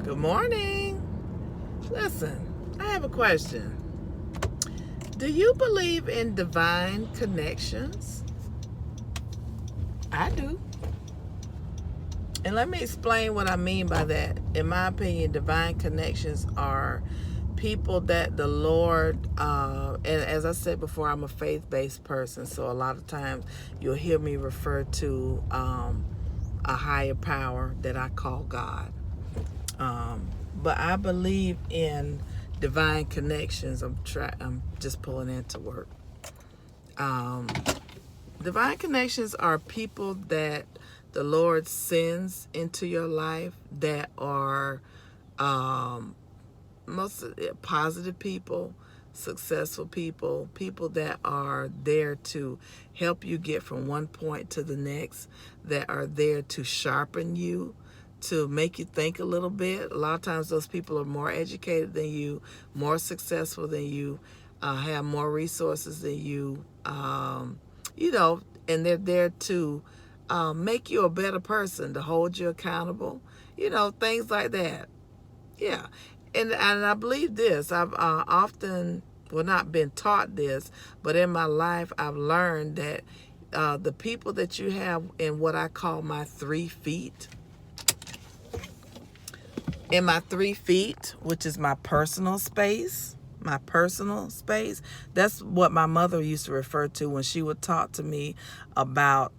Good morning. Listen, I have a question. Do you believe in divine connections? I do. And let me explain what I mean by that. In my opinion, divine connections are people that the Lord, and as I said before, I'm a faith-based person, so a lot of times you'll hear me refer to a higher power that I call God. But I believe in divine connections. I'm just pulling into work. Divine connections are people that the Lord sends into your life that are most positive people, successful people, people that are there to help you get from one point to the next, that are there to sharpen you, to make you think a little bit. A lot of times those people are more educated than you, more successful than you, have more resources than you, and they're there to make you a better person, to hold you accountable, things like that. Yeah. And I believe this. I've often, well, not been taught this, but in my life, I've learned that the people that you have in what I call my 3 feet, in my 3 feet, which is my personal space, that's what my mother used to refer to when she would talk to me about,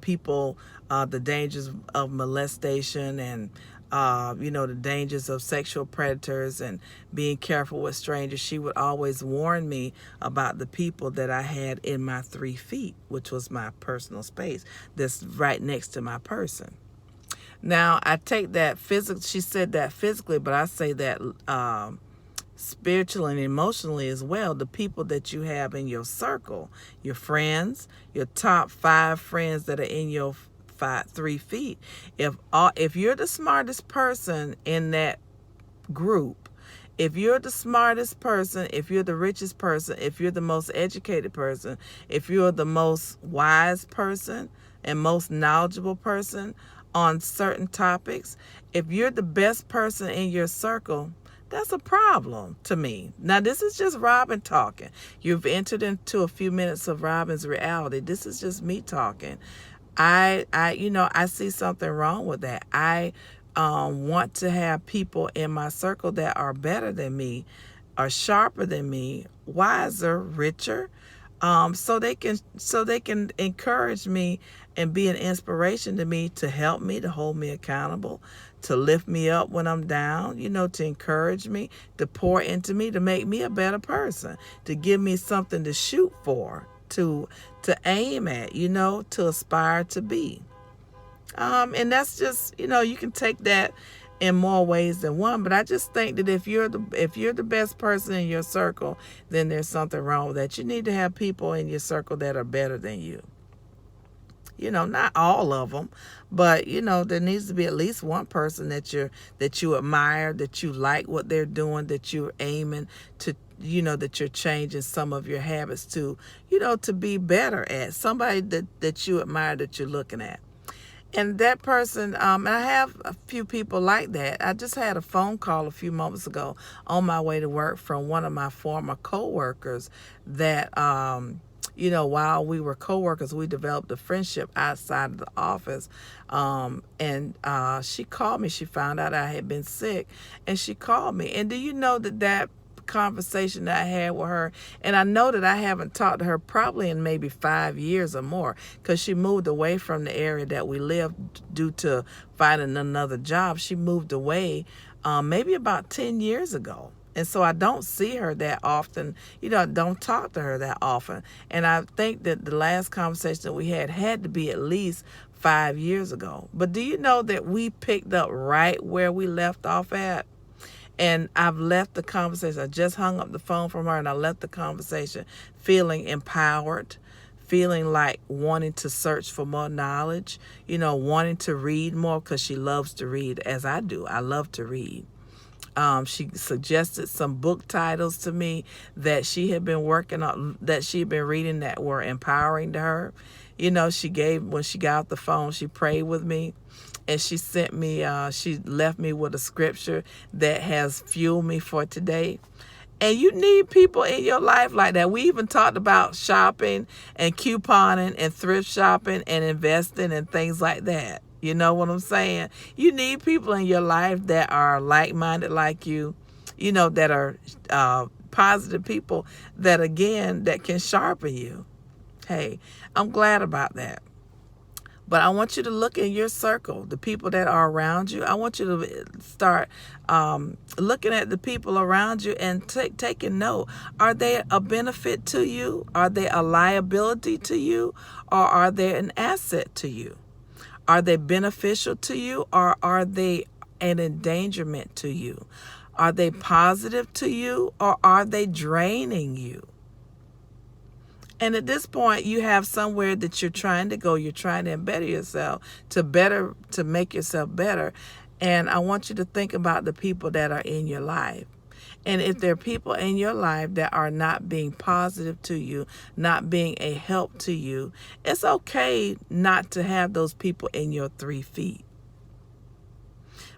people, the dangers of molestation and, the dangers of sexual predators and being careful with strangers. She would always warn me about the people that I had in my 3 feet, which was my personal space that's right next to my person. Now, I take that physical. She said that physically, but I say that spiritually and emotionally as well. The people that you have in your circle, your friends, your top 5 friends that are in your 3 feet. If you're the smartest person in that group, if you're the smartest person, if you're the richest person, if you're the most educated person, if you're the most wise person and most knowledgeable person on certain topics, if you're the best person in your circle, that's a problem to me. Now, this is just Robin talking. You've entered into a few minutes of Robin's reality. This is just me talking. I see something wrong with that. I want to have people in my circle that are better than me, are sharper than me, wiser, richer, so they can encourage me and be an inspiration to me, to help me, to hold me accountable, to lift me up when I'm down, to encourage me, to pour into me, to make me a better person, to give me something to shoot for, to aim at, to aspire to be. And that's just, you can take that in more ways than one, but I just think that if you're the best person in your circle, then there's something wrong with that. You need to have people in your circle that are better than you. Not all of them, but there needs to be at least one person that you admire, that you like what they're doing, that you're aiming to, that you're changing some of your habits to, to be better at. Somebody that you admire, that you're looking at. And that person, and I have a few people like that. I just had a phone call a few moments ago on my way to work from one of my former coworkers that, while we were coworkers, we developed a friendship outside of the office. And she called me. She found out I had been sick, and she called me. And do you know that conversation that I had with her, and I know that I haven't talked to her probably in maybe 5 years or more, because she moved away from the area that we lived due to finding another job. She moved away maybe about 10 years ago. And so I don't see her that often, I don't talk to her that often. And I think that the last conversation that we had to be at least 5 years ago. But do you know that we picked up right where we left off at? And I've left the conversation. I just hung up the phone from her, and I left the conversation feeling empowered, feeling like wanting to search for more knowledge, wanting to read more, because she loves to read, as I do. I love to read. She suggested some book titles to me that she had been working on, that she had been reading, that were empowering to her. You know, when she got off the phone, she prayed with me, and she sent me, she left me with a scripture that has fueled me for today. And you need people in your life like that. We even talked about shopping and couponing and thrift shopping and investing and things like that. You know what I'm saying? You need people in your life that are like-minded like you, you know, that are positive people that, again, that can sharpen you. Hey, I'm glad about that. But I want you to look in your circle, the people that are around you. I want you to start looking at the people around you and taking note. Are they a benefit to you? Are they a liability to you? Or are they an asset to you? Are they beneficial to you, or are they an endangerment to you? Are they positive to you, or are they draining you? And at this point, you have somewhere that you're trying to go. You're trying to better yourself, to make yourself better. And I want you to think about the people that are in your life. And if there are people in your life that are not being positive to you, not being a help to you, it's okay not to have those people in your 3 feet.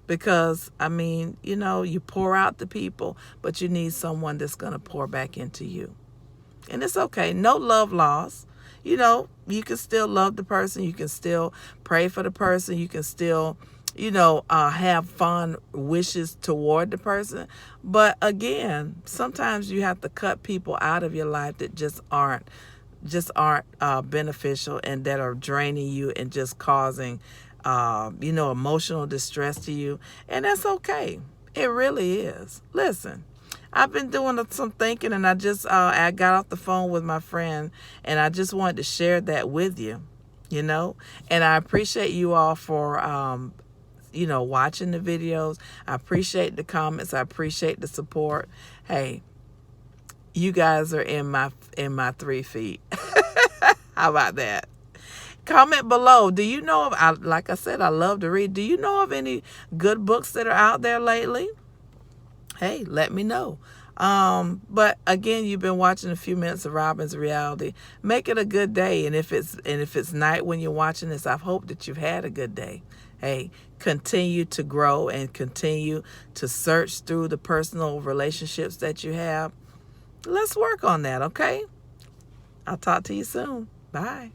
Because, I mean, you know, you pour out the people, but you need someone that's going to pour back into you. And it's okay. No love lost. You know, you can still love the person. You can still pray for the person. You can still, you know, have fond wishes toward the person. But again, sometimes you have to cut people out of your life that just aren't beneficial, and that are draining you and just causing, you know, emotional distress to you. And that's okay. It really is. Listen, I've been doing some thinking, and I got off the phone with my friend, and I just wanted to share that with you, you know. And I appreciate you all for, you know, watching the videos. I appreciate the comments. I appreciate the support. Hey, you guys are in my 3 feet. How about that? Comment below. Do you know of, like I said, I love to read. Do you know of any good books that are out there lately? Hey, let me know. But again, you've been watching a few minutes of Robin's Reality. Make it a good day. And if it's night when you're watching this, I hope that you've had a good day. Hey, continue to grow and continue to search through the personal relationships that you have. Let's work on that, okay? I'll talk to you soon. Bye.